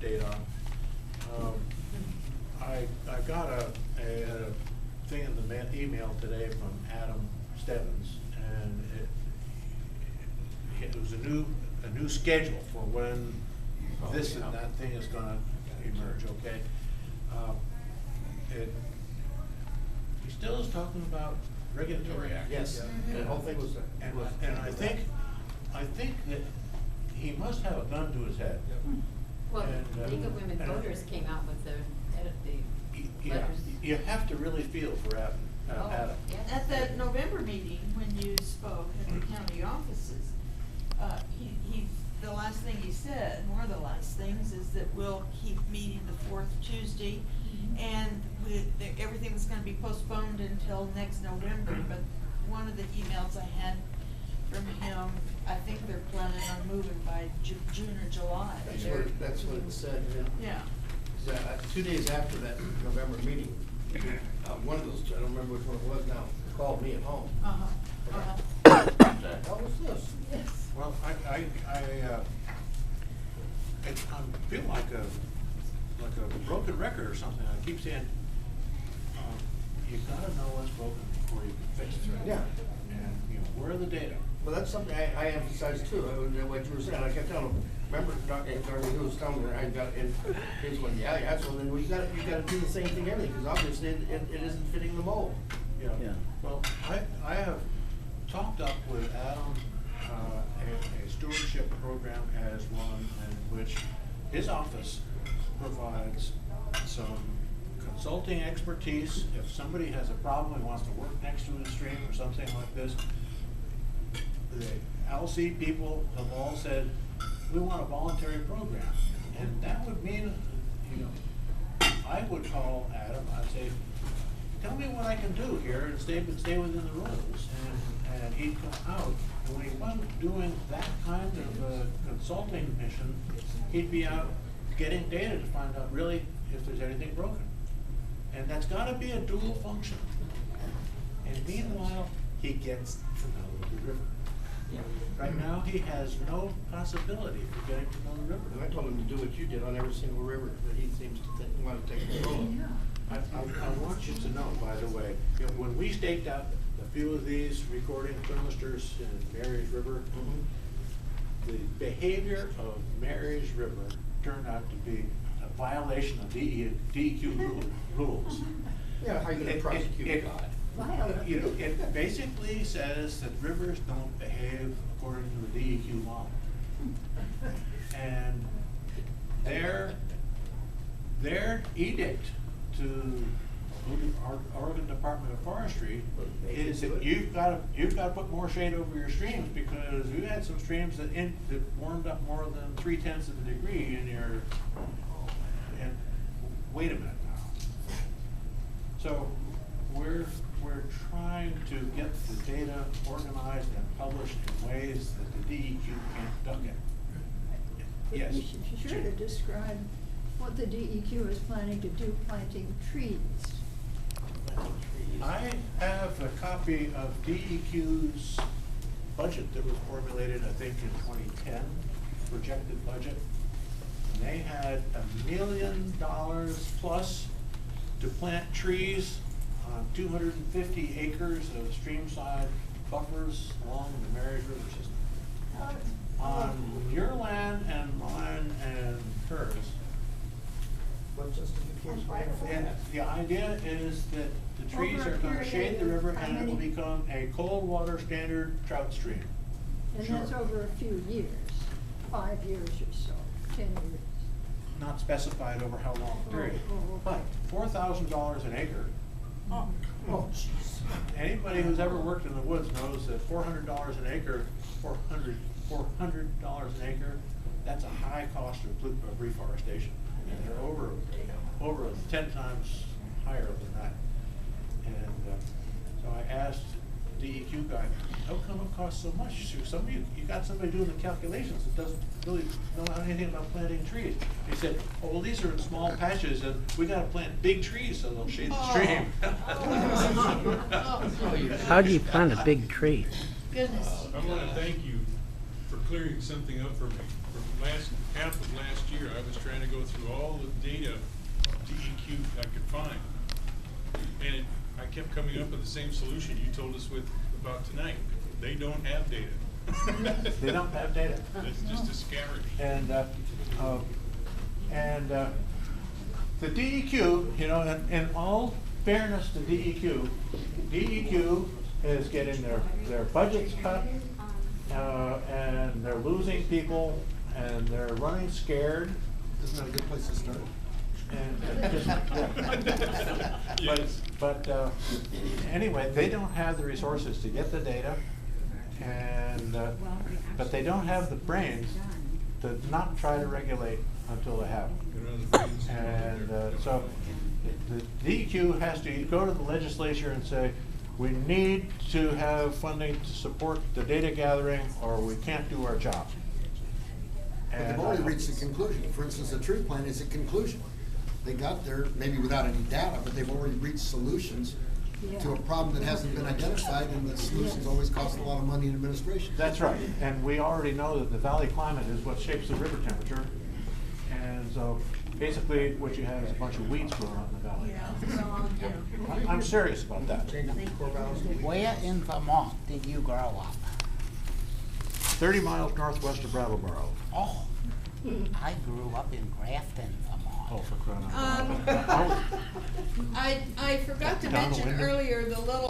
update on. I got a thing in the email today from Adam Stebbins, and it was a new schedule for when this and that thing is going to emerge. Okay, he still is talking about regulatory action. Yes, and the whole thing was. And I think that he must have a gun to his head. Well, And, League of Women Voters came out with the yeah, letters. you have to really feel for Adam. Adam. Yeah. At that November meeting, when you spoke at the county offices, the last thing he said, one of the last things, is that we'll keep meeting the fourth Tuesday, and everything was gonna be postponed until next November, but one of the emails I had from him, I think they're planning on moving by June or July. That's what it said. Yeah. 2 days after that November meeting, one of those, I don't remember which one it was now, called me at home. What the hell was this? Yes. Well, I feel like a broken record or something. I keep saying, you gotta know what's broken before you can fix it. Yeah. And, where are the data? Well, that's something I emphasized too, what you were saying. I kept telling him, remember, Dr. who was telling me, I got in, his one, yeah, so then you gotta do the same thing, everything, because obviously it isn't fitting the mold. Yeah. Well, I have talked up with Adam, a stewardship program as one in which his office provides some consulting expertise. If somebody has a problem and wants to work next to a stream or something like this, the LC people have all said, we want a voluntary program. And that would mean, I would call Adam, I'd say, tell me what I can do here and stay within the rules. And he'd come out, and when he wasn't doing that kind of a consulting mission, he'd be out getting data to find out really if there's anything broken. And that's gotta be a dual function. And meanwhile, he gets to know the river. Right now, he has no possibility of getting to know the river. And I told him to do what you did on every single river that he seems to want to take control of. I want you to know, by the way, when we staked out a few of these recording thermistors in Mary's River, the behavior of Mary's River turned out to be a violation of DEQ rules. Yeah, how are you gonna prosecute God? It basically says that rivers don't behave according to the DEQ model. And their edict to our Oregon Department of Forestry is that you've got to put more shade over your streams, because we've had some streams that warmed up more than 0.3 of a degree in your. And wait a minute now. So we're trying to get the data organized and published in ways that the DEQ can't duck it. Yes. You should be sure to describe what the DEQ is planning to do planting trees. I have a copy of DEQ's budget that was formulated, I think, in 2010, projected budget. And they had $1 million plus to plant trees on 250 acres of streamside buffers along the Marys River system. On your land and mine and hers. What justification? And the idea is that the trees are going to shade the river and it will become a cold water standard trout stream. And Sure. that's over a few years, 5 years or so, 10 years. Not specified over how long a period. Oh, okay. But $4,000 an acre. Oh, jeez. Anybody who's ever worked in the woods knows that $400 an acre, $400 an acre, that's a high cost of reforestation. And they're over 10 times higher than that. And so I asked the DEQ guy, how come it costs so much? You got somebody doing the calculations that doesn't really know anything about planting trees. He said, oh, well, these are in small patches, and we got to plant big trees so they'll shade the stream. How do you plant a big tree? goodness. I want to thank you for clearing something up for me. for half of last year, I was trying to go through all the data DEQ I could find. And I kept coming up with the same solution you told us about tonight. They don't have data. They don't have data. It's just a scattering. And the DEQ, you know, in all fairness to DEQ is getting their budgets cut, and they're losing people, and they're running scared. Isn't that a good place to start? And just, yeah. Yes. But anyway, they don't have the resources to get the data, and but they don't have the brains to not try to regulate until they have them. And so the DEQ has to go to the legislature and say, we need to have funding to support the data gathering, or we can't do our job. But they've And already reached a conclusion. For instance, the tree plan is a conclusion. They got there, maybe without any data, but they've already reached solutions to a problem that hasn't been identified, and the solutions always cost a lot of money in administration. That's right, and we already know that the valley climate is what shapes the river temperature. And so basically what you have is a bunch of weeds growing up in the valley. Yeah, I'm serious about that. Where in Vermont did you grow up? 30 miles northwest of Brattleboro. Oh, I grew up in Grafton, Vermont. Oh, for crying out loud. I forgot to Down the mention window. earlier the little